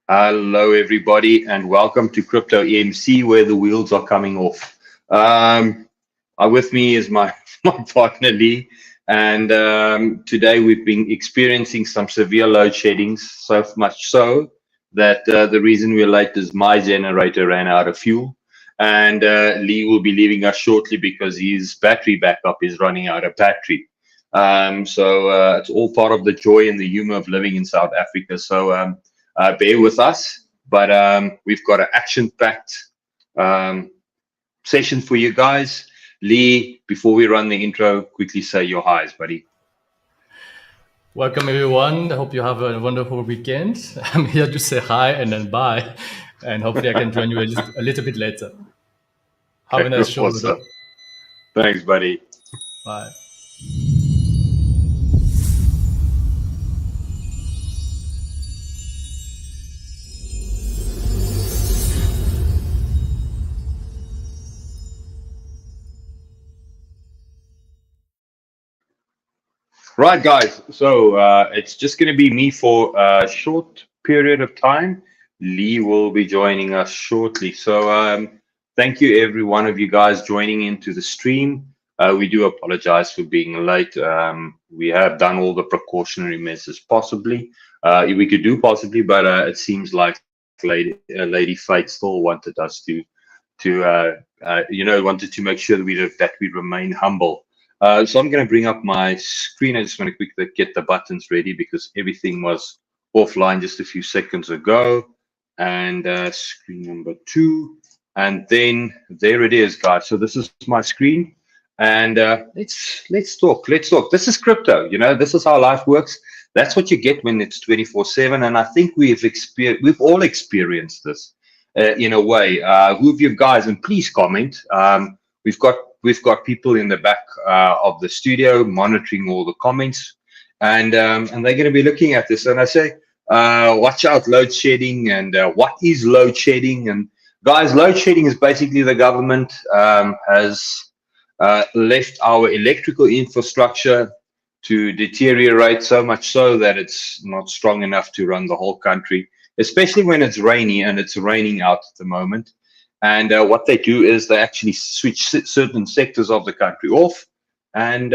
Hello, everybody, and welcome to Crypto EMC, where the wheels are coming off. With me is my, my partner Lee, and today we've been experiencing some severe load sheddings, so much so that the reason we're late is my generator ran out of fuel, and Lee will be leaving us shortly because his battery backup is running out of battery. So it's all part of the joy and the humor of living in South Africa. So bear with us, but we've got an action-packed um, session for you guys. Lee, before we run the intro, quickly say your highs, buddy. Welcome everyone. I hope you have a wonderful weekend. I'm here to say hi and then bye, and hopefully I can join you a little bit later. Have a nice show. Awesome. Thanks, buddy. Bye. Right, guys. So it's just going to be me for a short period of time. Lee will be joining us shortly. So thank you, every one of you guys joining into the stream. We do apologize for being late. We have done all the precautionary measures possibly. We could do possibly, but it seems like Lady Fate still wanted us to wanted to make sure that we remain humble. So I'm going to bring up my screen. I just want to quickly get the buttons ready because everything was offline just a few seconds ago. And screen number 2. And then there it is, guys. So this is my screen. And let's talk. Let's talk. This is crypto. This is how life works. That's what you get when it's 24/7. And I think we've all experienced this in a way. Who of you guys, and please comment. We've got people in the back of the studio monitoring all the comments, and they're going to be looking at this. And I say, watch out, load shedding, and what is load shedding? And guys, load shedding is basically the government has left our electrical infrastructure to deteriorate so much so that it's not strong enough to run the whole country, especially when it's rainy, and it's raining out at the moment. And what they do is they actually switch certain sectors of the country off, and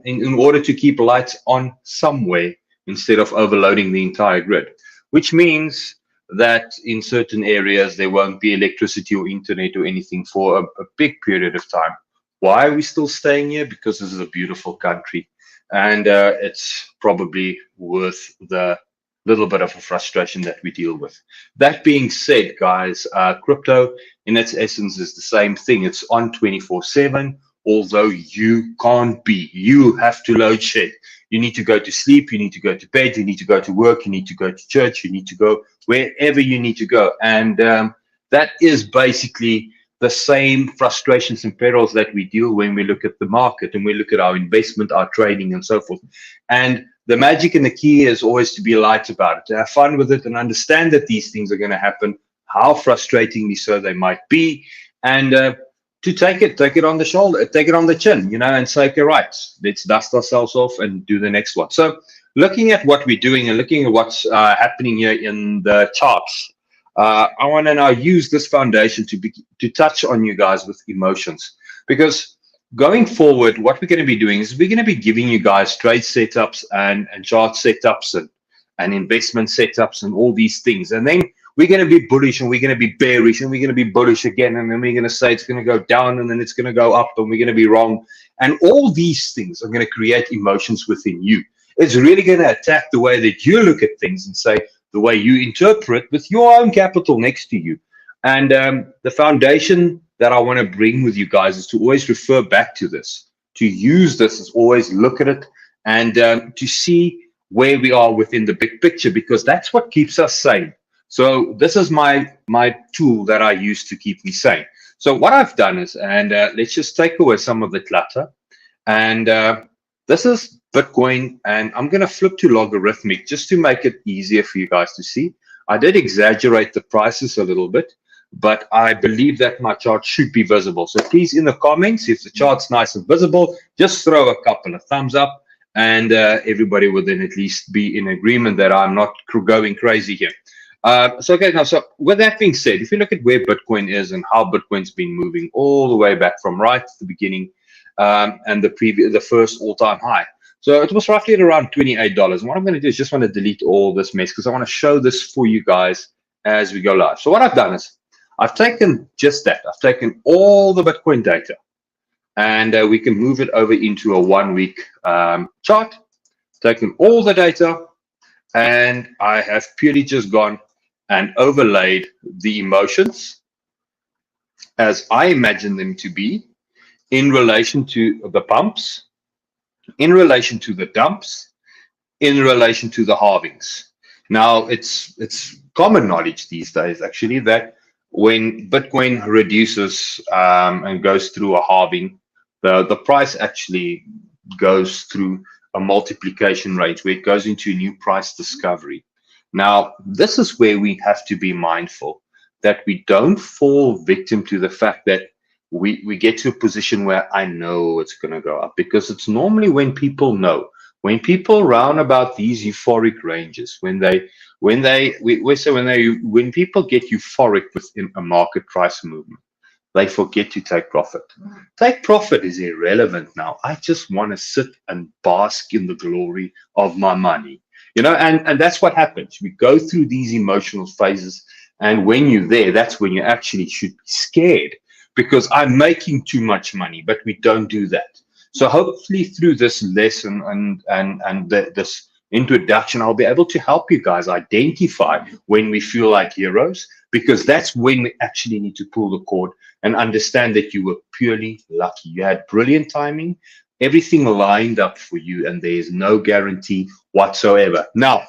in order to keep lights on somewhere instead of overloading the entire grid, which means that in certain areas there won't be electricity or internet or anything for a big period of time. Why are we still staying here? Because this is a beautiful country, and it's probably worth the little bit of a frustration that we deal with. That being said, guys, crypto in its essence is the same thing. It's on 24/7, although you can't be. You have to load shed. You need to go to sleep, you need to go to bed, you need to go to work, you need to go to church, you need to go wherever you need to go. And that is basically the same frustrations and perils that we deal when we look at the market and we look at our investment, our trading, and so forth. And the magic and the key is always to be light about it, to have fun with it, and understand that these things are going to happen, how frustratingly so they might be, and to take it on the shoulder, take it on the chin, and say, okay, right, let's dust ourselves off and do the next one. So looking at what we're doing and looking at what's happening here in the charts, I want to now use this foundation to touch on you guys with emotions, because going forward, what we're going to be doing is we're going to be giving you guys trade setups and chart setups and investment setups and all these things. And then we're going to be bullish and we're going to be bearish and we're going to be bullish again. And then we're going to say it's going to go down and then it's going to go up and we're going to be wrong. And all these things are going to create emotions within you. It's really going to attack the way that you look at things and say the way you interpret with your own capital next to you. And the foundation that I want to bring with you guys is to always refer back to this, to use this as always look at it and to see where we are within the big picture, because that's what keeps us sane. So this is my tool that I use to keep me sane. So what I've done is, and let's just take away some of the clutter. And this is Bitcoin, and I'm going to flip to logarithmic just to make it easier for you guys to see. I did exaggerate the prices a little bit, but I believe that my chart should be visible. So please, in the comments, if the chart's nice and visible, just throw a couple of thumbs up, and everybody will then at least be in agreement that I'm not going crazy here. Okay, now, so with that being said, if you look at where Bitcoin is and how Bitcoin's been moving all the way back from right at the beginning, and the first all-time high. So it was roughly at around $28. And what I'm going to do is just want to delete all this mess because I want to show this for you guys as we go live. So what I've done is I've taken just that. I've taken all the Bitcoin data, and we can move it over into a 1-week chart. Taken all the data, and I have purely just gone and overlaid the emotions as I imagine them to be in relation to the pumps, in relation to the dumps, in relation to the halvings. Now, it's common knowledge these days, actually, that when Bitcoin reduces and goes through a halving, the price actually goes through a multiplication rate where it goes into a new price discovery. Now, this is where we have to be mindful that we don't fall victim to the fact that we get to a position where I know it's going to go up, because it's normally when people know, when people round about these euphoric ranges, when people get euphoric within a market price movement, they forget to take profit. Take profit is irrelevant now. I just want to sit and bask in the glory of my money. And that's what happens. We go through these emotional phases, and when you're there, that's when you actually should be scared, because I'm making too much money, but we don't do that. So hopefully through this lesson and this introduction, I'll be able to help you guys identify when we feel like heroes, because that's when we actually need to pull the cord and understand that you were purely lucky. You had brilliant timing, everything lined up for you, and there's no guarantee whatsoever. Now,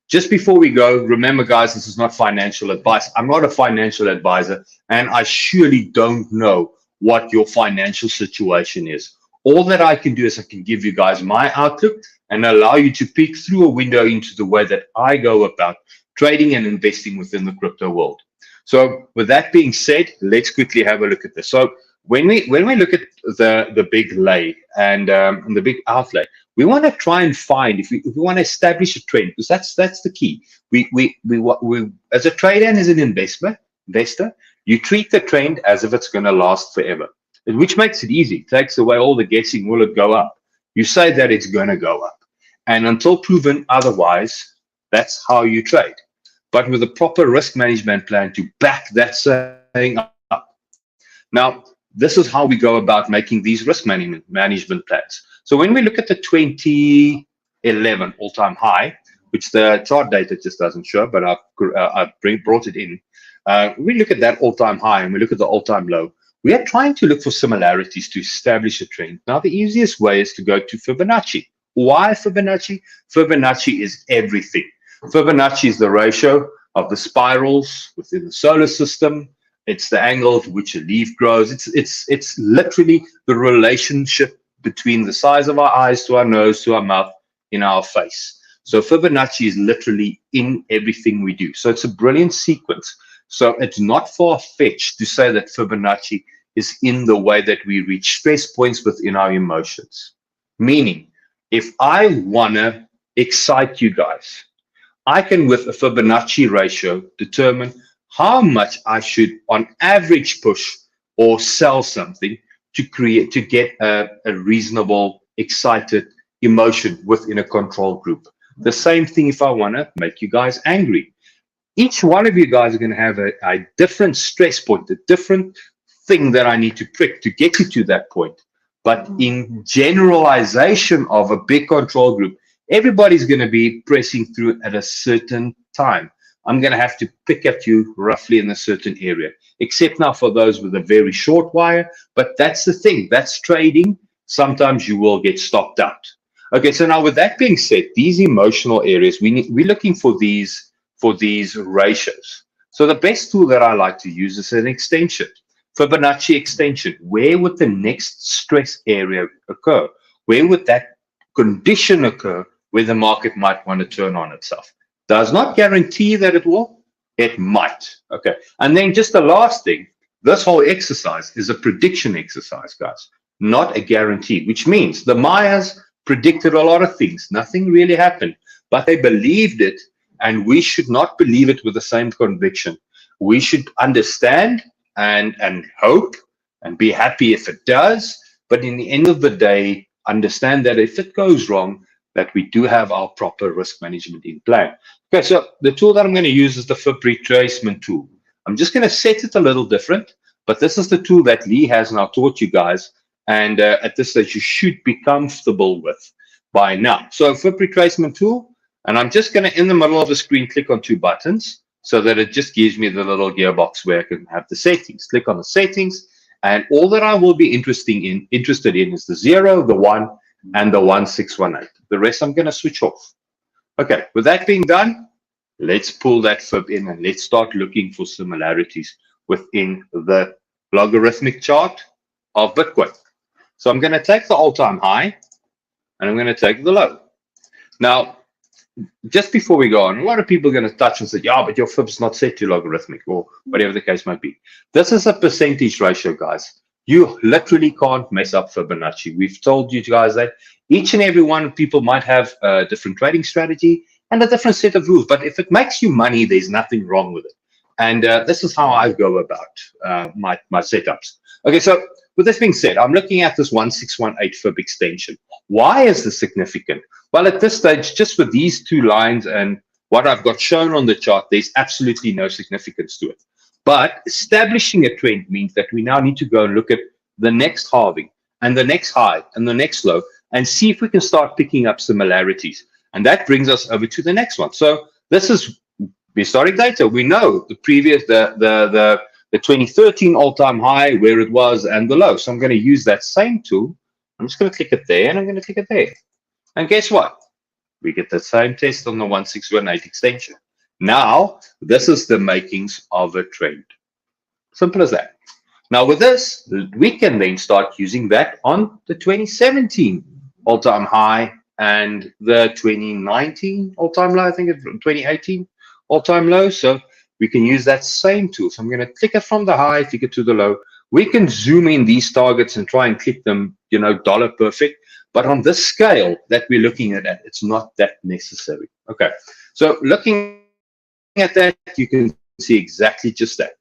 just before we go, remember, guys, this is not financial advice. I'm not a financial advisor, and I surely don't know what your financial situation is. All that I can do is I can give you guys my outlook and allow you to peek through a window into the way that I go about trading and investing within the crypto world. So with that being said, let's quickly have a look at this. So when we look at the big lay and the big outlay, we want to try and find, if we want to establish a trend, because that's the key. We as a trader and as an investor, you treat the trend as if it's going to last forever, which makes it easy. It takes away all the guessing. Will it go up? You say that it's going to go up, and until proven otherwise, that's how you trade. But with a proper risk management plan to back that saying up. Now, this is how we go about making these risk management plans. So when we look at the 2011 all-time high, which the chart data just doesn't show, but I've brought it in. We look at that all-time high and we look at the all-time low. We are trying to look for similarities to establish a trend. Now, the easiest way is to go to Fibonacci. Why Fibonacci? Fibonacci is everything. Fibonacci is the ratio of the spirals within the solar system. It's the angle at which a leaf grows. It's literally the relationship between the size of our eyes to our nose to our mouth in our face. So Fibonacci is literally in everything we do. So it's a brilliant sequence. So it's not far-fetched to say that Fibonacci is in the way that we reach stress points within our emotions. Meaning, if I want to excite you guys, I can, with a Fibonacci ratio, determine how much I should, on average, push or sell something to get a reasonable, excited emotion within a control group. The same thing if I want to make you guys angry. Each one of you guys are going to have a different stress point, a different thing that I need to prick to get you to that point. But in generalization of a big control group, everybody's going to be pressing through at a certain time. I'm going to have to pick at you roughly in a certain area, except now for those with a very short wire. But that's the thing. That's trading. Sometimes you will get stopped out. Okay, so now with that being said, these emotional areas, we're looking for these ratios. So the best tool that I like to use is an extension, Fibonacci extension. Where would the next stress area occur? Where would that condition occur where the market might want to turn on itself? Does not guarantee that it will. It might. Okay. And then just the last thing, this whole exercise is a prediction exercise, guys, not a guarantee, which means the Mayas predicted a lot of things. Nothing really happened, but they believed it and we should not believe it with the same conviction. We should understand and hope and be happy if it does, but in the end of the day, understand that if it goes wrong, that we do have our proper risk management in plan. Okay, so the tool that I'm going to use is the fib retracement tool. I'm just going to set it a little different, but this is the tool that Lee has now taught you guys, and at this stage you should be comfortable with by now. So fib retracement tool, and I'm just going to, in the middle of the screen, click on 2 buttons so that it just gives me the little gearbox where I can have the settings. Click on the settings, and all that I will be interested in is the 0, the 1, and the 1618. The rest I'm going to switch off. Okay, with that being done, let's pull that fib in and let's start looking for similarities within the logarithmic chart of Bitcoin. So I'm going to take the all-time high and I'm going to take the low. Now, just before we go on, a lot of people are going to touch and say, yeah, but your fib's not set to logarithmic or whatever the case might be. This is a percentage ratio, guys. You literally can't mess up Fibonacci. We've told you guys that each and every one of people might have a different trading strategy and a different set of rules. But if it makes you money, there's nothing wrong with it. And this is how I go about my setups. Okay, so with this being said, I'm looking at this 1618 fib extension. Why is this significant? Well, at this stage, just for these 2 lines and what I've got shown on the chart, there's absolutely no significance to it. But establishing a trend means that we now need to go and look at the next halving and the next high and the next low and see if we can start picking up similarities. And that brings us over to the next one. So this is historic data. We know the previous, the 2013 all-time high, where it was, and the low. So I'm going to use that same tool. I'm just going to click it there, and I'm going to click it there. And guess what? We get the same test on the 1618 extension. Now, this is the makings of a trend. Simple as that. Now, with this, we can then start using that on the 2017 all-time high and the 2019 all-time low. I think it's 2018 all-time low. So we can use that same tool. So I'm going to click it from the high, click it to the low. We can zoom in these targets and try and click them, dollar perfect. But on this scale that we're looking at, it's not that necessary. Okay. So looking at that, you can see exactly just that.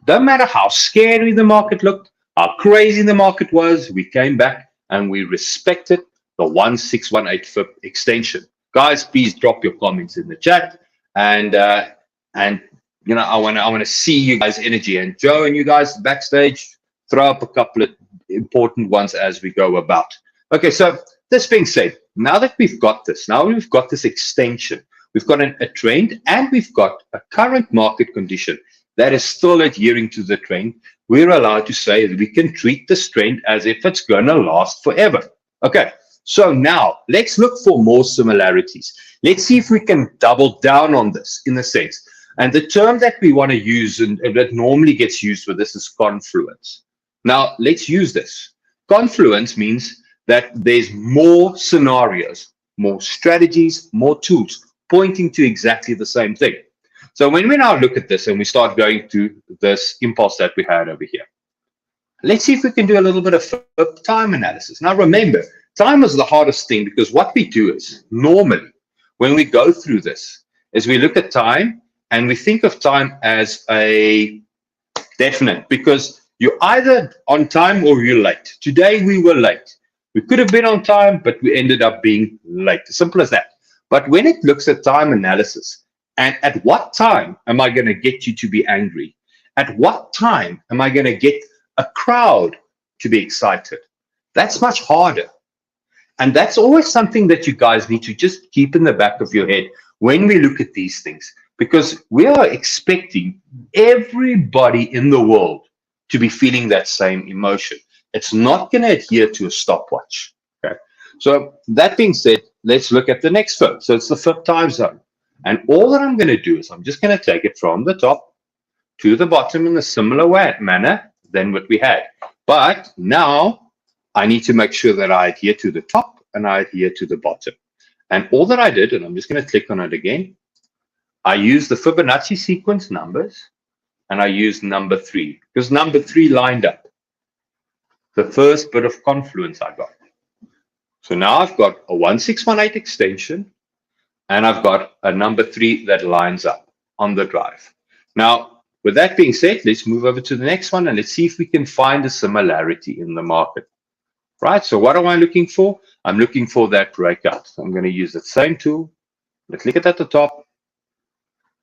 Don't matter how scary the market looked, how crazy the market was, we came back and we respected the 1618 fib extension. Guys, please drop your comments in the chat, and I want to see you guys' energy. And Joe and you guys backstage, throw up a couple of important ones as we go about. Okay, so this being said, now that we've got this, extension, we've got a trend, and we've got a current market condition that is still adhering to the trend, we're allowed to say that we can treat this trend as if it's going to last forever. Okay, so now let's look for more similarities. Let's see if we can double down on this in a sense. And the term that we want to use and that normally gets used for this is confluence. Now, let's use this. Confluence means that there's more scenarios, more strategies, more tools pointing to exactly the same thing. So when we now look at this and we start going to this impulse that we had over here, let's see if we can do a little bit of time analysis. Now, remember, time is the hardest thing because what we do is normally when we go through this is we look at time and we think of time as a definite because you're either on time or you're late. Today we were late. We could have been on time, but we ended up being late. Simple as that. But when it looks at time analysis, and at what time am I going to get you to be angry? At what time am I going to get a crowd to be excited? That's much harder. And that's always something that you guys need to just keep in the back of your head when we look at these things, because we are expecting everybody in the world to be feeling that same emotion. It's not going to adhere to a stopwatch. Okay. So that being said, let's look at the next fib. So it's the fib time zone. And all that I'm going to do is I'm just going to take it from the top to the bottom in a similar manner than what we had. But now I need to make sure that I adhere to the top and I adhere to the bottom. And all that I did, and I'm just going to click on it again, I used the Fibonacci sequence numbers and I used number 3 because number 3 lined up the first bit of confluence I got. So now I've got a 1618 extension. and I've got a number 3 that lines up on the drive. Now, with that being said, let's move over to the next one and let's see if we can find a similarity in the market. Right, so what am I looking for? I'm looking for that breakout. I'm going to use the same tool. Let's click it at the top.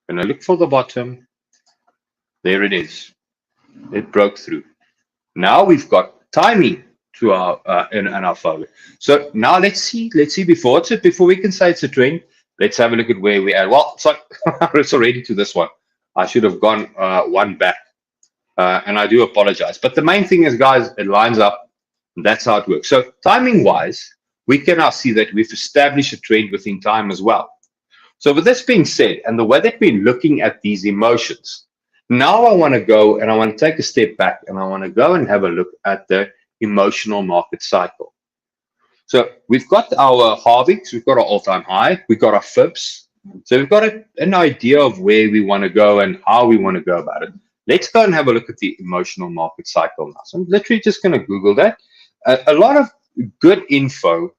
I'm going to look for the bottom. There it is. It broke through. Now we've got timing to our in our favor. So now let's see before we can say it's a trend. Let's have a look at where we are. Well, so it's already to this one. I should have gone one back, and I do apologize. But the main thing is, guys, it lines up. That's how it works. So timing wise, we can now see that we've established a trend within time as well. So with this being said, and the way that we're looking at these emotions, now I want to go and I want to take a step back and I want to go and have a look at the emotional market cycle. So we've got our halvings, we've got our all-time high, we've got our fibs. So we've got an idea of where we want to go and how we want to go about it. Let's go and have a look at the emotional market cycle now. So I'm literally just going to Google that. A lot of good info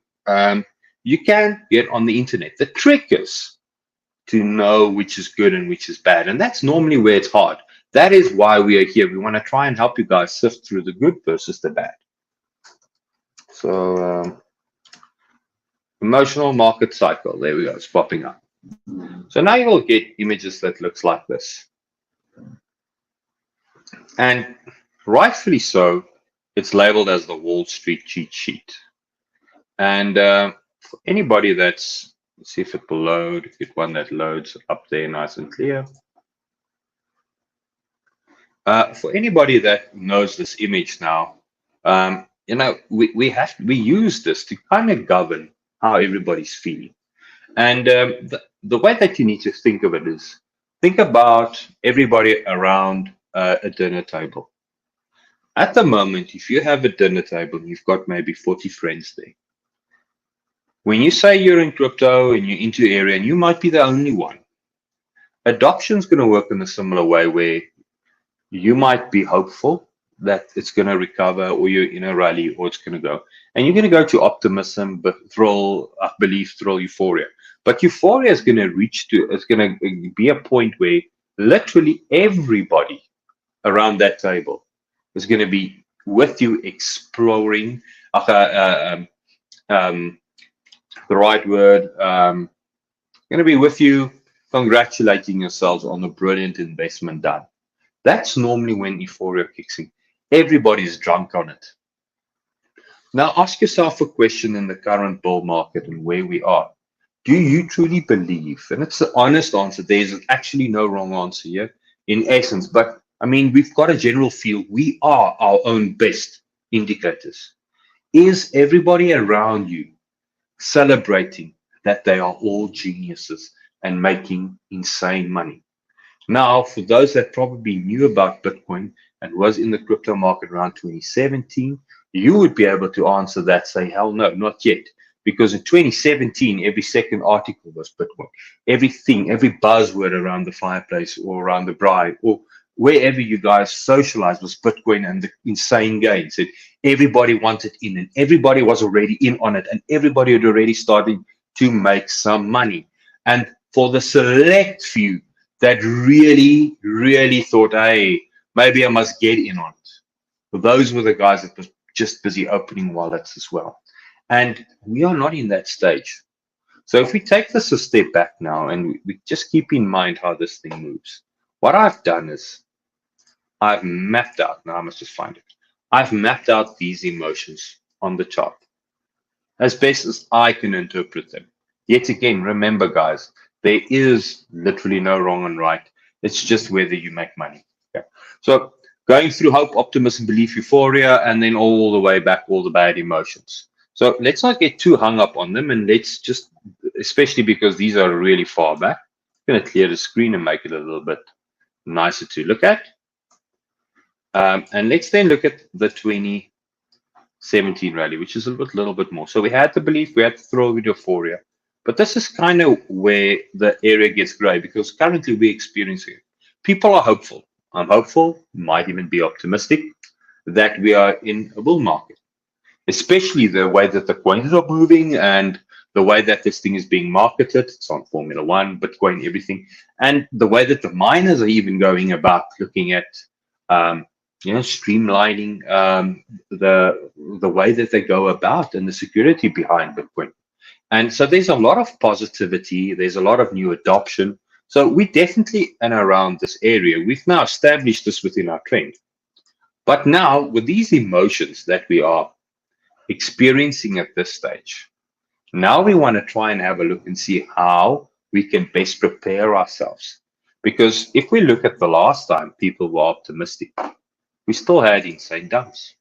you can get on the internet. The trick is to know which is good and which is bad. And that's normally where it's hard. That is why we are here. We want to try and help you guys sift through the good versus the bad. So emotional market cycle. There we go. It's popping up. So now you'll get images that looks like this. And rightfully so, it's labeled as the Wall Street cheat sheet. And for anybody that's, let's see if it will load, get one that loads up there nice and clear. For anybody that knows this image now, you know, we use this to kind of govern how everybody's feeling. And the way that you need to think of it is, think about everybody around a dinner table. At the moment, if you have a dinner table, you've got maybe 40 friends there. When you say you're in crypto and you're into area, and you might be the only one, adoption is going to work in a similar way where you might be hopeful that it's going to recover, or you're in a rally, or it's going to go. And you're going to go to optimism, thrill, belief, thrill, euphoria. But euphoria is going to it's going to be a point where literally everybody around that table is going to be with you exploring, the right word, going to be with you congratulating yourselves on a brilliant investment done. That's normally when euphoria kicks in. Everybody's drunk on it. Now ask yourself a question in the current bull market and where we are. Do you truly believe, and it's the honest answer, there's actually no wrong answer here in essence, but I mean, we've got a general feel we are our own best indicators. Is everybody around you celebrating that they are all geniuses and making insane money? Now, for those that probably knew about Bitcoin and was in the crypto market around 2017, you would be able to answer that, say, hell no, not yet. Because in 2017, every second article was Bitcoin. Everything, every buzzword around the fireplace or around the braai or wherever you guys socialized was Bitcoin and the insane gains. And everybody wanted in, and everybody was already in on it, and everybody had already started to make some money. And for the select few that really, really thought, hey, maybe I must get in on it, well, those were the guys that were just busy opening wallets as well. And we are not in that stage. So if we take this a step back now and we just keep in mind how this thing moves, what I've done is I've mapped out, now I must just find it. I've mapped out these emotions on the chart as best as I can interpret them. Yet again, remember guys, there is literally no wrong and right. It's just whether you make money. Okay. So going through hope, optimism, belief, euphoria, and then all the way back, all the bad emotions. So let's not get too hung up on them, and let's just, especially because these are really far back, I'm going to clear the screen and make it a little bit nicer to look at. And let's then look at the 2017 rally, which is a little bit more. So we had the belief, we had the thrill with euphoria, but this is kind of where the area gets gray because currently we're experiencing it. People are hopeful. I'm hopeful, might even be optimistic that we are in a bull market, especially the way that the coins are moving and the way that this thing is being marketed. It's on Formula One, Bitcoin, everything, and the way that the miners are even going about looking at, streamlining the way that they go about and the security behind Bitcoin. And so there's a lot of positivity. There's a lot of new adoption. So we definitely and around this area, we've now established this within our trend. But now with these emotions that we are experiencing at this stage, now we want to try and have a look and see how we can best prepare ourselves. Because if we look at the last time people were optimistic, we still had insane dumps.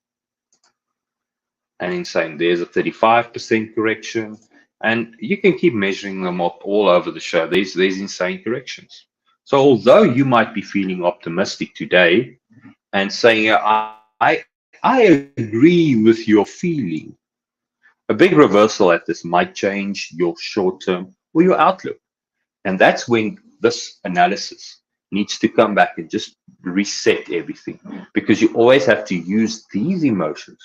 And insane, there's a 35% correction. And you can keep measuring them up all over the show. There's insane corrections. So although you might be feeling optimistic today and saying, I agree with your feeling, a big reversal at this might change your short-term or your outlook. And that's when this analysis needs to come back and just reset everything, because you always have to use these emotions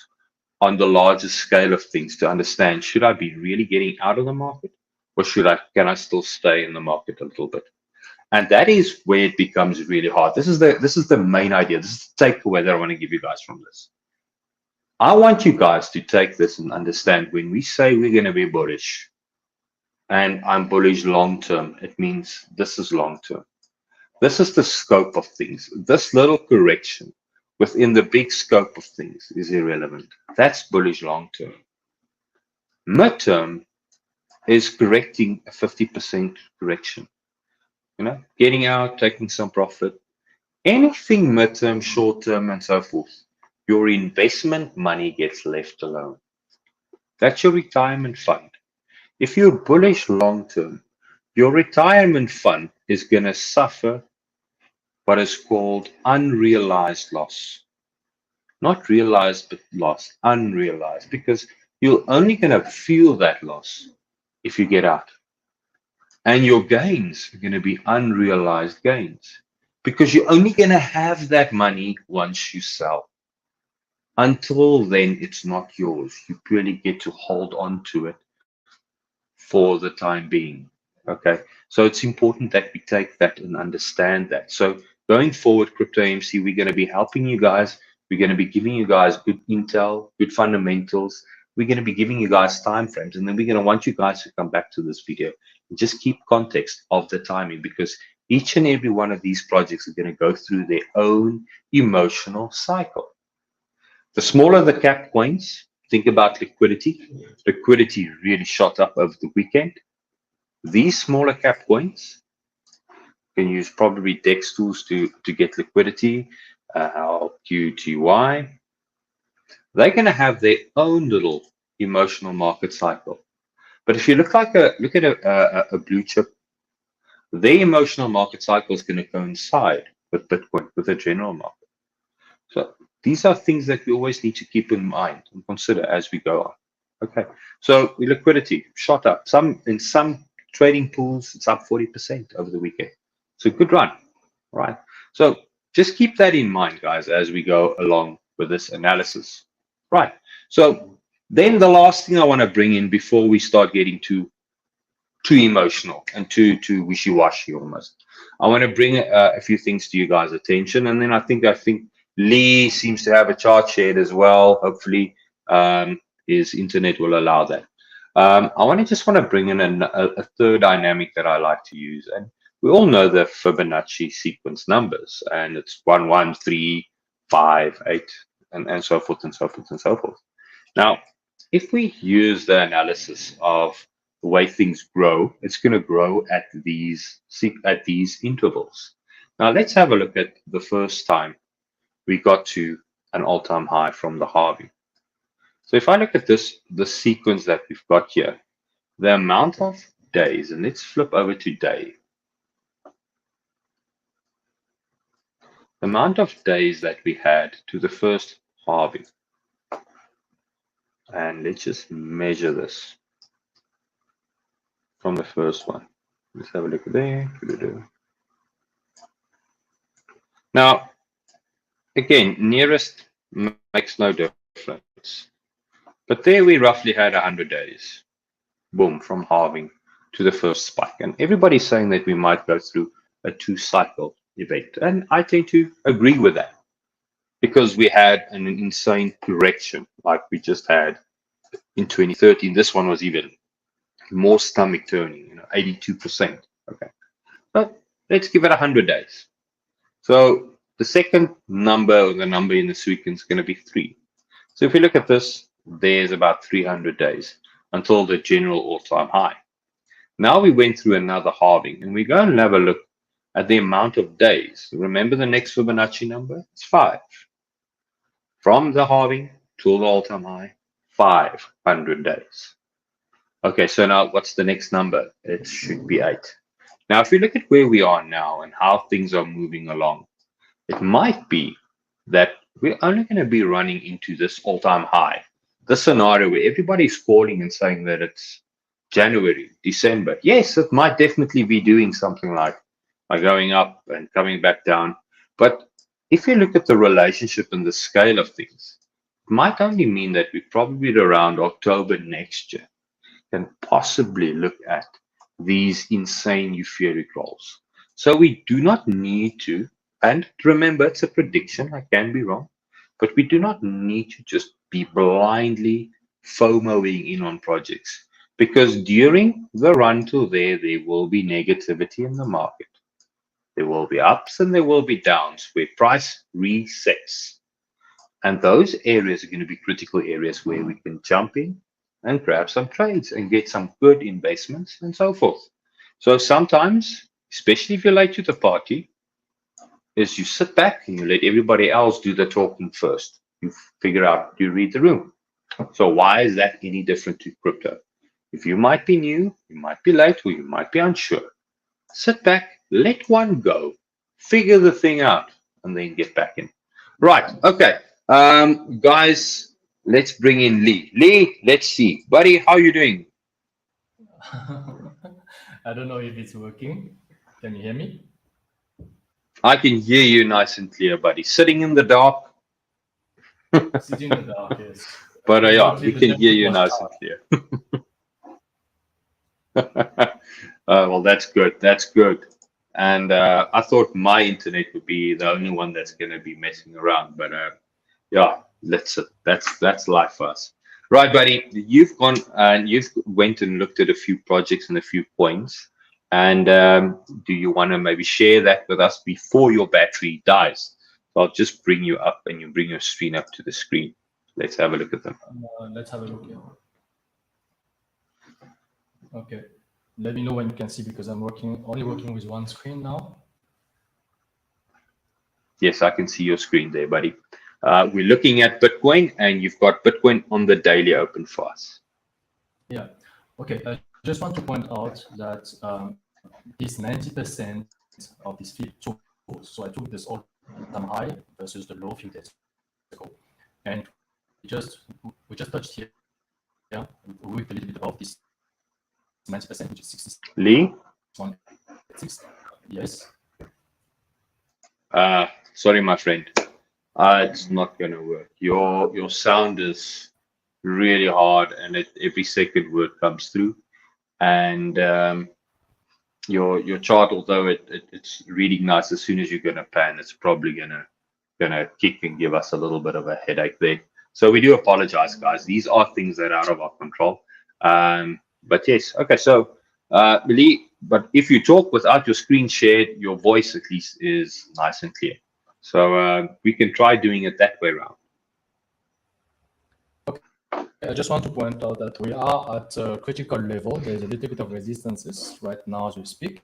on the larger scale of things to understand, should I be really getting out of the market, or can I still stay in the market a little bit? And that is where it becomes really hard. This is the main idea. This is the takeaway that I want to give you guys from this. I want you guys to take this and understand, when we say we're going to be bullish, and I'm bullish long term, it means this is long term. This is the scope of things. This little correction within the big scope of things is irrelevant. That's bullish long term. Midterm is correcting a 50% correction. Getting out, taking some profit. Anything midterm, short term, and so forth, your investment money gets left alone. That's your retirement fund. If you're bullish long term, your retirement fund is going to suffer what is called unrealized loss. Not realized, but loss, unrealized, because you're only going to feel that loss if you get out. And your gains are going to be unrealized gains, because you're only going to have that money once you sell. Until then, it's not yours. You purely get to hold on to it for the time being. Okay, so it's important that we take that and understand that. So going forward, Crypto MC, we're going to be helping you guys. We're going to be giving you guys good intel, good fundamentals. We're going to be giving you guys time frames, and then we're going to want you guys to come back to this video and just keep context of the timing, because each and every one of these projects are going to go through their own emotional cycle. The smaller the cap coins, think about liquidity. Liquidity really shot up over the weekend. These smaller cap coins can use probably DEX tools to get liquidity, QTY. They're going to have their own little emotional market cycle. But if you look at a blue chip, their emotional market cycle is going to coincide with Bitcoin, with the general market. So these are things that we always need to keep in mind and consider as we go on. Okay, so liquidity shot up. In some trading pools, it's up 40% over the weekend. So good run, right? So just keep that in mind, guys, as we go along with this analysis. Right. So then the last thing I want to bring in before we start getting too emotional and too wishy-washy almost, I want to bring a few things to you guys' attention, and then I think Lee seems to have a chart shared as well. Hopefully, his internet will allow that. I just want to bring in a third dynamic that I like to use, and we all know the Fibonacci sequence numbers, and it's 1, 1, 3, 5, 8, and so forth and so forth and so forth. Now, if we use the analysis of the way things grow, it's going to grow at these intervals. Now, let's have a look at the first time we got to an all-time high from the halving. So if I look at the sequence that we've got here, the amount of days, and let's flip over to day. The amount of days that we had to the first halving. And let's just measure this from the first one. Let's have a look at there. Now, again, nearest makes no difference. But there we roughly had 100 days. boom, from halving to the first spike. And everybody's saying that we might go through a 2-cycle event. And I tend to agree with that because we had an insane correction like we just had in 2013. This one was even more stomach turning, 82%. Okay. But let's give it 100 days. So the second number, or the number in the sequence, is going to be 3. So if we look at this, there's about 300 days until the general all-time high. Now we went through another halving, and we go and have a look at the amount of days. Remember the next Fibonacci number? It's 5. From the halving to the all-time high, 500 days. Okay, so now what's the next number? It should be 8. Now, if we look at where we are now and how things are moving along, it might be that we're only going to be running into this all-time high, the scenario where everybody's calling and saying that it's January, December. Yes, it might definitely be doing something like going up and coming back down. But if you look at the relationship and the scale of things, it might only mean that we probably around October next year can possibly look at these insane euphoric rolls. So we do not need to, and remember, it's a prediction, I can be wrong, but we do not need to just be blindly FOMOing in on projects, because during the run to there will be negativity in the market. There will be ups and there will be downs where price resets. And those areas are going to be critical areas where we can jump in and grab some trades and get some good investments and so forth. So sometimes, especially if you're late to the party, is you sit back and you let everybody else do the talking first. You figure out, you read the room. So why is that any different to crypto? If you might be new, you might be late, or you might be unsure. Sit back, let one go, figure the thing out, and then get back in. Right, okay. Guys, let's bring in Lee. Lee, let's see. Buddy, how are you doing? I don't know if it's working. Can you hear me? I can hear you nice and clear, buddy. Sitting in the dark. Sitting in the dark, yes. But yeah, Unfortunately, we the can hear network you was nice down. and clear. Well, that's good. That's good. And I thought my internet would be the only one that's going to be messing around. But yeah, that's life for us. Right, buddy. You've gone and you've went and looked at a few projects and a few points. And do you want to maybe share that with us before your battery dies? So I'll just bring you up and you bring your screen up to the screen. Let's have a look at them. Let's have a look here. Okay. Let me know when you can see, because I'm only working with one screen now. Yes, I can see your screen there, buddy. We're looking at Bitcoin, and you've got Bitcoin on the daily open for us. Yeah. Okay. I just want to point out that this 90% of this field tools. So I took this all-time high versus the low few days ago, and we just touched here. Yeah, we whipped a little bit above this 90%, which is 60. Lee? Yes. Sorry, my friend. It's not going to work. Your sound is really hard, and every second word comes through. And your chart, although it's reading nice, as soon as you're going to pan, it's probably gonna kick and give us a little bit of a headache there. So we do apologize, guys. These are things that are out of our control. But yes, okay. So Lee, but if you talk without your screen shared, your voice at least is nice and clear. So we can try doing it that way around. I just want to point out that we are at a critical level. There's a little bit of resistances right now as we speak.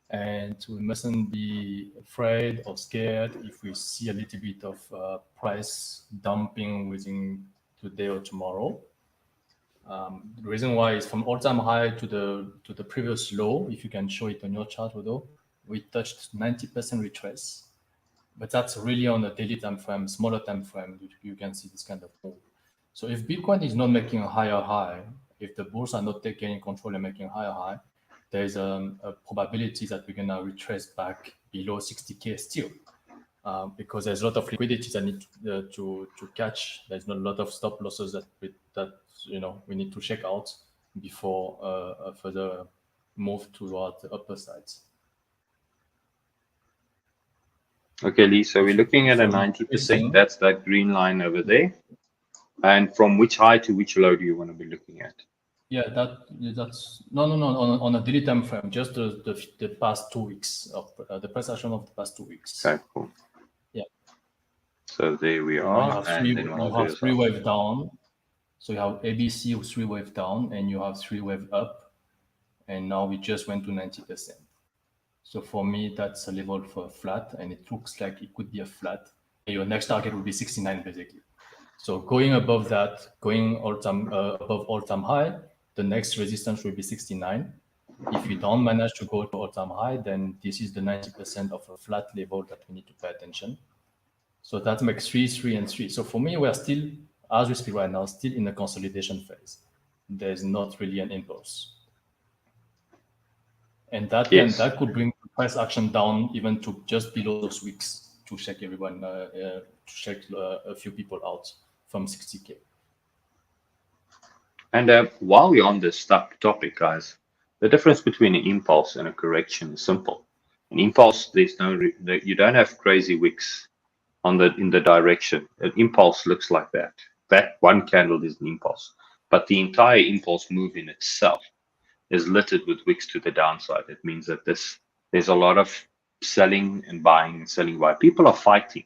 And we mustn't be afraid or scared if we see a little bit of price dumping within today or tomorrow. The reason why is from all-time high to the previous low. If you can show it on your chart, Udo, we touched 90% retrace, but that's really on a daily time frame, smaller time frame. You can see this kind of move. So if Bitcoin is not making a higher high, if the bulls are not taking control and making a higher high, there's a probability that we're gonna retrace back below 60K still, because there's a lot of liquidity that need to catch. There's not a lot of stop losses that we need to check out. before a further move toward the upper sides. Okay, Lee, so we're looking at a 90%. That's that green line over there. And from which high to which low do you want to be looking at? Yeah, that's no. On a daily time frame, just the past 2 weeks of the price action of the past 2 weeks. Okay, cool. Yeah. So there we are. You have three wave down. So you have ABC with 3 wave down, and you have 3 wave up, and now we just went to 90%. So for me, that's a level for a flat, and it looks like it could be a flat. And your next target will be 69 basically. So going above that, going above all-time high, the next resistance will be 69. If you don't manage to go to all-time high, then this is the 90% of a flat level that we need to pay attention. So that makes 3, 3, and 3. So for me, we are still, as we speak right now, still in the consolidation phase. There's not really an impulse. And that could bring price action down even to just below those weeks to shake everyone, to shake a few people out from 60K. And while we're on this topic, guys, the difference between an impulse and a correction is simple. An impulse, you don't have crazy wicks in the direction. An impulse looks like that. That one candle is an impulse, but the entire impulse move in itself is littered with wicks to the downside. It means that there's a lot of selling and buying and selling. Why people are fighting.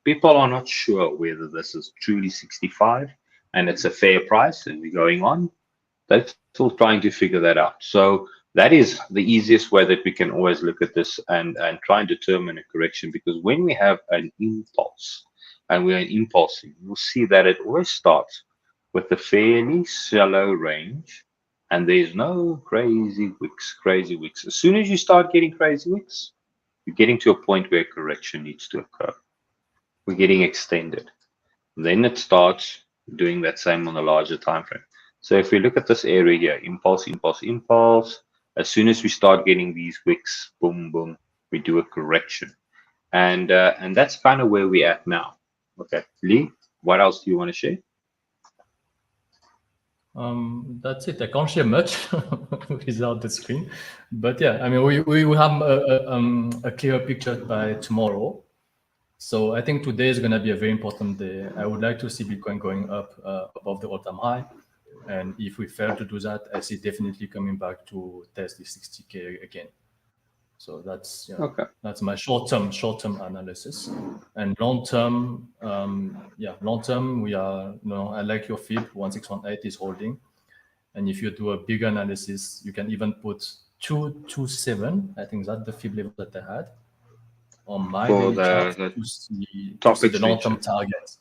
People are not sure whether this is truly 65 and it's a fair price and we're going on. They're still trying to figure that out. So that is the easiest way that we can always look at this and try and determine a correction, because when we have an impulse and we're impulsing, you'll see that it always starts with a fairly shallow range, and there's no crazy wicks. As soon as you start getting crazy wicks, you're getting to a point where correction needs to occur. We're getting extended. Then it starts doing that same on a larger time frame. So if we look at this area here, impulse, impulse, impulse, as soon as we start getting these wicks, boom, boom, we do a correction. And that's kind of where we're at now. Okay, Lee, what else do you want to share? That's it. I can't share much without the screen, but yeah, I mean, we will have a clearer picture by tomorrow. So I think today is going to be a very important day. I would like to see Bitcoin going up above the all-time high, and if we fail to do that, I see definitely coming back to test the 60K again. So that's that's my short-term analysis. And long-term, we are, I like your fib 1618 is holding, and if you do a bigger analysis, you can even put 227. I think that's the fib level that I had on my daily chart to see the long-term target.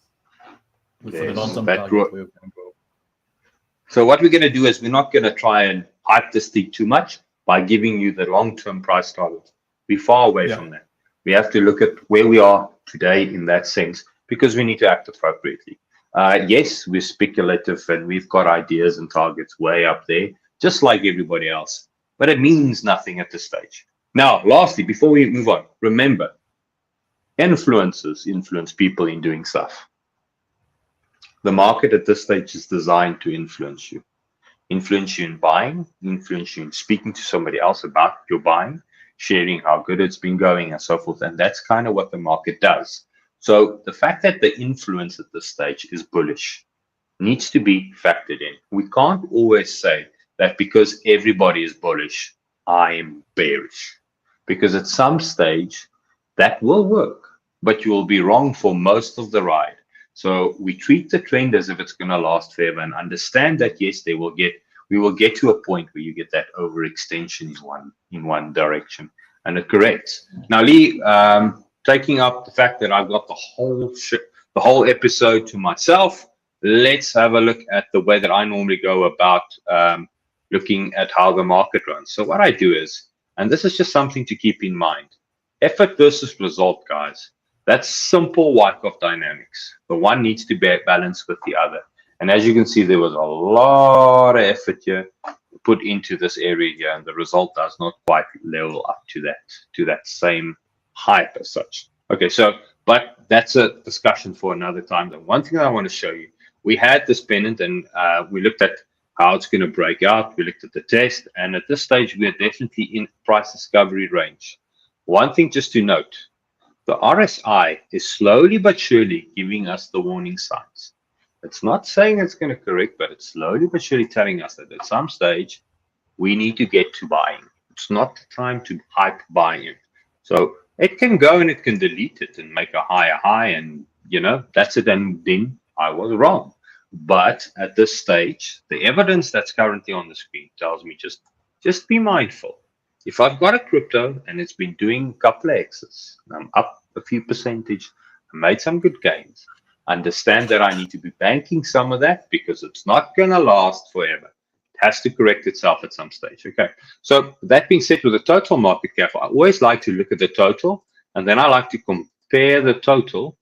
For the long-term target, where we can go. So what we're going to do is we're not going to try and hype this thing too much by giving you the long-term price target. We're far away from that. We have to look at where we are today in that sense, because we need to act appropriately. Yes, we're speculative and we've got ideas and targets way up there, just like everybody else, but it means nothing at this stage. Now, lastly, before we move on, remember, influencers influence people in doing stuff. The market at this stage is designed to influence you in buying, influence you in speaking to somebody else about your buying, sharing how good it's been going and so forth. And that's kind of what the market does. So the fact that the influence at this stage is bullish needs to be factored in. We can't always say that because everybody is bullish, I am bearish, because at some stage that will work, but you will be wrong for most of the ride. So we treat the trend as if it's going to last forever, and understand that yes, we will get to a point where you get that overextension in one direction, and it corrects. Now, Lee, taking up the fact that I've got the whole episode to myself, let's have a look at the way that I normally go about looking at how the market runs. So what I do is, and this is just something to keep in mind, effort versus result, guys. That's simple Wyckoff dynamics. The one needs to be balanced with the other. And as you can see, there was a lot of effort here put into this area here, and the result does not quite level up to that same hype as such. Okay, but that's a discussion for another time. The one thing I want to show you, we had this pennant, and we looked at how it's going to break out. We looked at the test, and at this stage, we are definitely in price discovery range. One thing just to note, the RSI is slowly but surely giving us the warning signs. It's not saying it's going to correct, but it's slowly but surely telling us that at some stage, we need to get to buying. It's not the time to hype buying. So it can go and it can delete it and make a higher high, and that's it. And then I was wrong. But at this stage, the evidence that's currently on the screen tells me just be mindful. If I've got a crypto and it's been doing a couple of X's, and I'm up a few percentage, I made some good gains, understand that I need to be banking some of that because it's not going to last forever. It has to correct itself at some stage. Okay. So that being said, with the total market cap, I always like to look at the total, and then I like to compare the total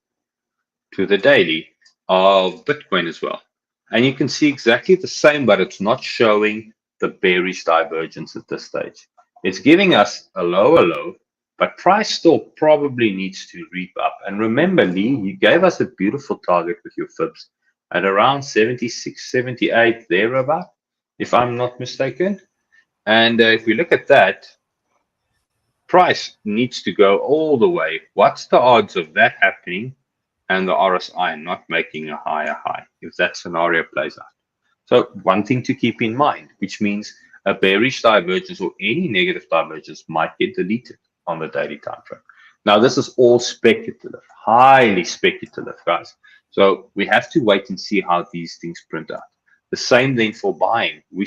to the daily of Bitcoin as well. And you can see exactly the same, but it's not showing the bearish divergence at this stage. It's giving us a lower low, but price still probably needs to reap up. And remember, Lee, you gave us a beautiful target with your fibs at around 76, 78, thereabout, if I'm not mistaken. And if we look at that, price needs to go all the way. What's the odds of that happening and the RSI not making a higher high if that scenario plays out? So one thing to keep in mind, which means a bearish divergence or any negative divergence might get deleted on the daily time frame. Now, this is all speculative, highly speculative, guys. So we have to wait and see how these things print out. The same thing for buying. We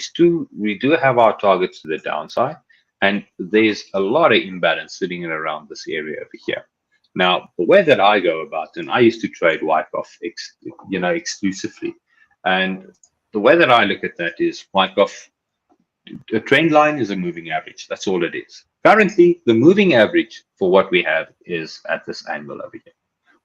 do have our targets to the downside, and there's a lot of imbalance sitting in around this area over here. Now, the way that I go about, and I used to trade Wyckoff, exclusively, and the way that I look at that is Wyckoff. A trend line is a moving average. That's all it is. Currently, the moving average for what we have is at this angle over here,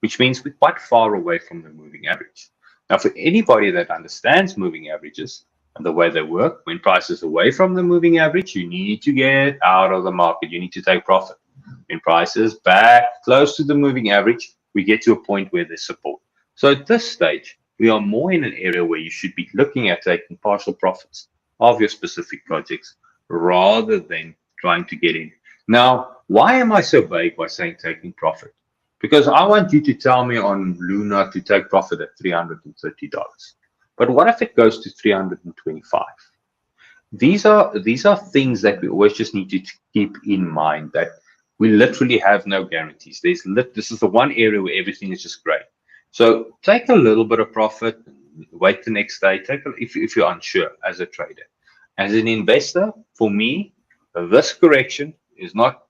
which means we're quite far away from the moving average. Now, for anybody that understands moving averages and the way they work, when price is away from the moving average, you need to get out of the market. You need to take profit. When price is back close to the moving average, we get to a point where there's support. So at this stage, we are more in an area where you should be looking at taking partial profits of your specific projects rather than trying to get in. Now, why am I so vague by saying taking profit? Because I want you to tell me on Luna to take profit at $330. But what if it goes to 325? These are things that we always just need to keep in mind, that we literally have no guarantees. This is the one area where everything is just great. So take a little bit of profit, wait the next day. If you're unsure as a trader. As an investor, for me, this correction is not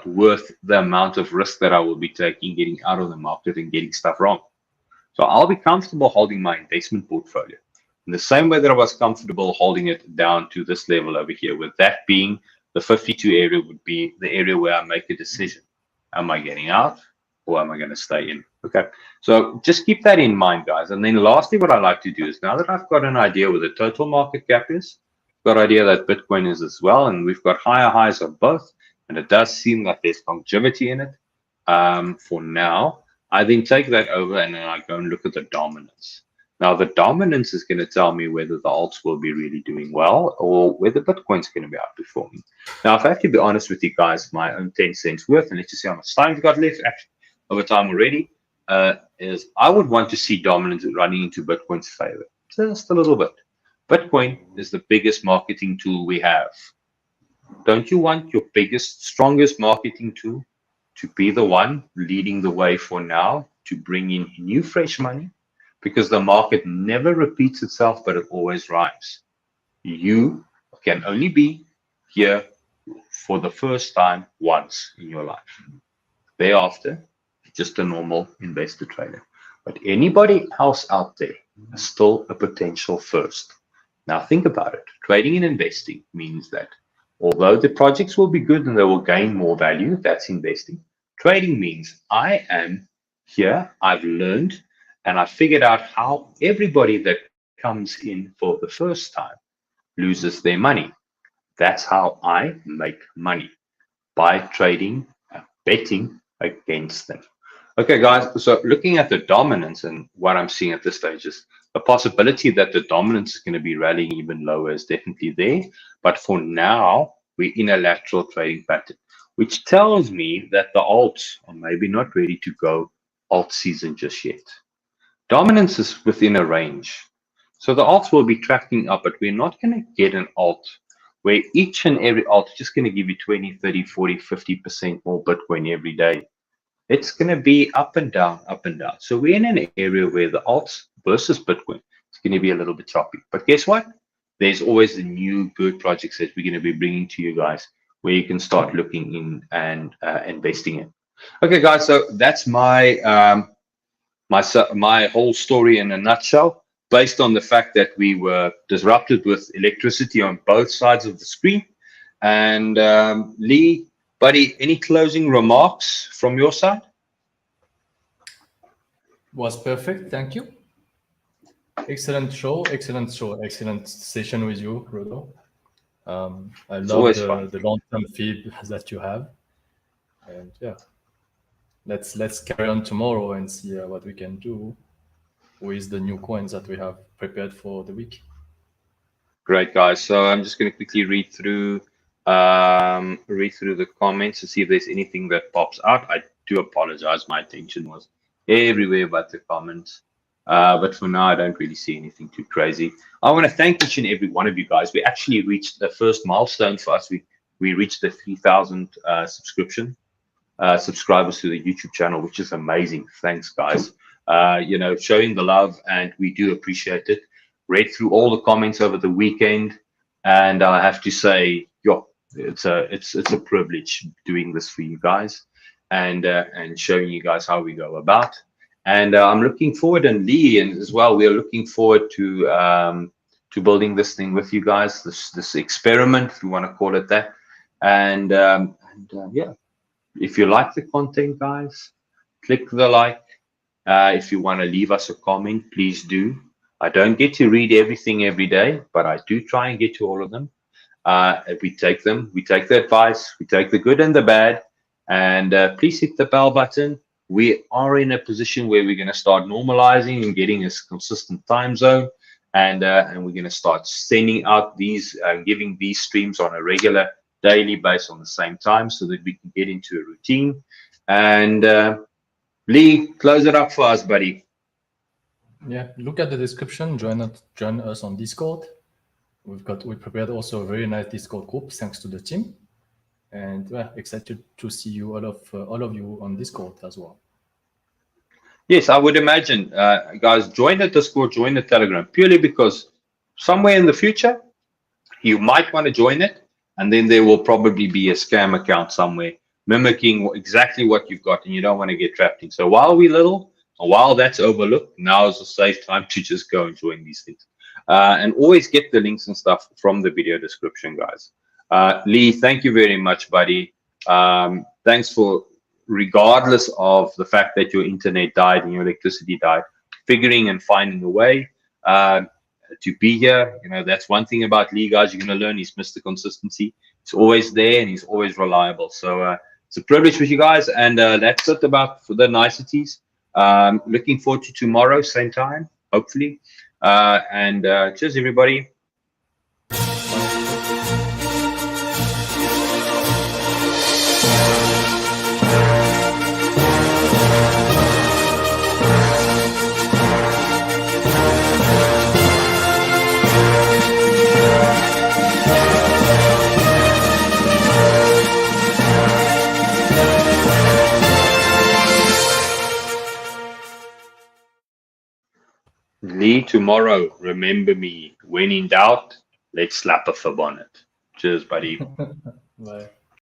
worth the amount of risk that I will be taking getting out of the market and getting stuff wrong. So I'll be comfortable holding my investment portfolio in the same way that I was comfortable holding it down to this level over here, with that being the 52 area would be the area where I make a decision. Am I getting out or am I going to stay in? Okay, so just keep that in mind, guys. And then lastly, what I like to do is, now that I've got an idea where the total market cap is, got an idea that Bitcoin is as well, and we've got higher highs of both, and it does seem like there's longevity in it for now, I then take that over and then I go and look at the dominance. Now, the dominance is going to tell me whether the alts will be really doing well or whether Bitcoin's going to be outperforming. Now, if I have to be honest with you guys, my own 10 cents worth, and let's just see how much time we've got left, actually, over time already, is I would want to see dominance running into Bitcoin's favor. Just a little bit. Bitcoin is the biggest marketing tool we have. Don't you want your biggest, strongest marketing tool to be the one leading the way for now to bring in new, fresh money? Because the market never repeats itself, but it always rhymes. You can only be here for the first time once in your life. Thereafter, just a normal investor trader. But anybody else out there is still a potential first. Now think about it. Trading and investing means that although the projects will be good and they will gain more value, that's investing. Trading means I am here, I've learned, and I figured out how everybody that comes in for the first time loses their money. That's how I make money, by trading and betting against them. Okay, guys, so looking at the dominance, and what I'm seeing at this stage is The possibility that the dominance is going to be rallying even lower is definitely there. But for now, we're in a lateral trading pattern, which tells me that the alts are maybe not ready to go alt season just yet. Dominance is within a range. So the alts will be tracking up, but we're not going to get an alt where each and every alt is just going to give you 20, 30, 40, 50% more Bitcoin every day. It's going to be up and down, up and down. So we're in an area where the alts versus Bitcoin is going to be a little bit choppy. But guess what? There's always the new good projects that we're going to be bringing to you guys where you can start looking in and investing in. Okay, guys, so that's my my whole story in a nutshell, based on the fact that we were disrupted with electricity on both sides of the screen. And Lee, buddy, any closing remarks from your side? Was perfect. Thank you. Excellent show. Excellent session with you, Rodo. I love the long-term feed that you have. And yeah, let's carry on tomorrow and see what we can do with the new coins that we have prepared for the week. Great, guys. So I'm just going to quickly read through the comments to see if there's anything that pops out. I do apologize. My attention was everywhere but the comments. But for now, I don't really see anything too crazy. I want to thank each and every one of you guys. We actually reached the first milestone for us. We reached the 3,000 subscribers to the YouTube channel, which is amazing. Thanks, guys. Showing the love, and we do appreciate it. Read through all the comments over the weekend, and I have to say, it's a privilege doing this for you guys, and showing you guys how we go about. And I'm looking forward, and Lee, and as well, we are looking forward to building this thing with you guys, this experiment, if you want to call it that. And yeah, if you like the content, guys, click the like. If you want to leave us a comment, please do. I don't get to read everything every day, but I do try and get to all of them. We take the advice, we take the good and the bad, and please hit the bell button. We are in a position where we're going to start normalizing and getting a consistent time zone, and we're going to start sending out these, giving these streams on a regular daily basis on the same time, so that we can get into a routine. And Lee, close it up for us, buddy. Yeah, look at the description. Join us on Discord. We prepared also a very nice Discord group thanks to the team, and excited to see you all of you on Discord as well. Yes, I would imagine, guys, join the Discord, join the Telegram, purely because somewhere in the future you might want to join it, and then there will probably be a scam account somewhere mimicking exactly what you've got, and you don't want to get trapped in. So while we're little, or while that's overlooked, now is a safe time to just go and join these things. And always get the links and stuff from the video description, guys. Lee, thank you very much, buddy. Thanks for, regardless of the fact that your internet died and your electricity died, figuring and finding a way to be here. That's one thing about Lee, guys. You're going to learn. He's Mr. Consistency. He's always there and he's always reliable. So it's a privilege with you guys. And that's it about for the niceties. Looking forward to tomorrow, same time, hopefully. And cheers, everybody. Lee, tomorrow, remember me. When in doubt, let's slap a fib on it. Cheers, buddy. Bye.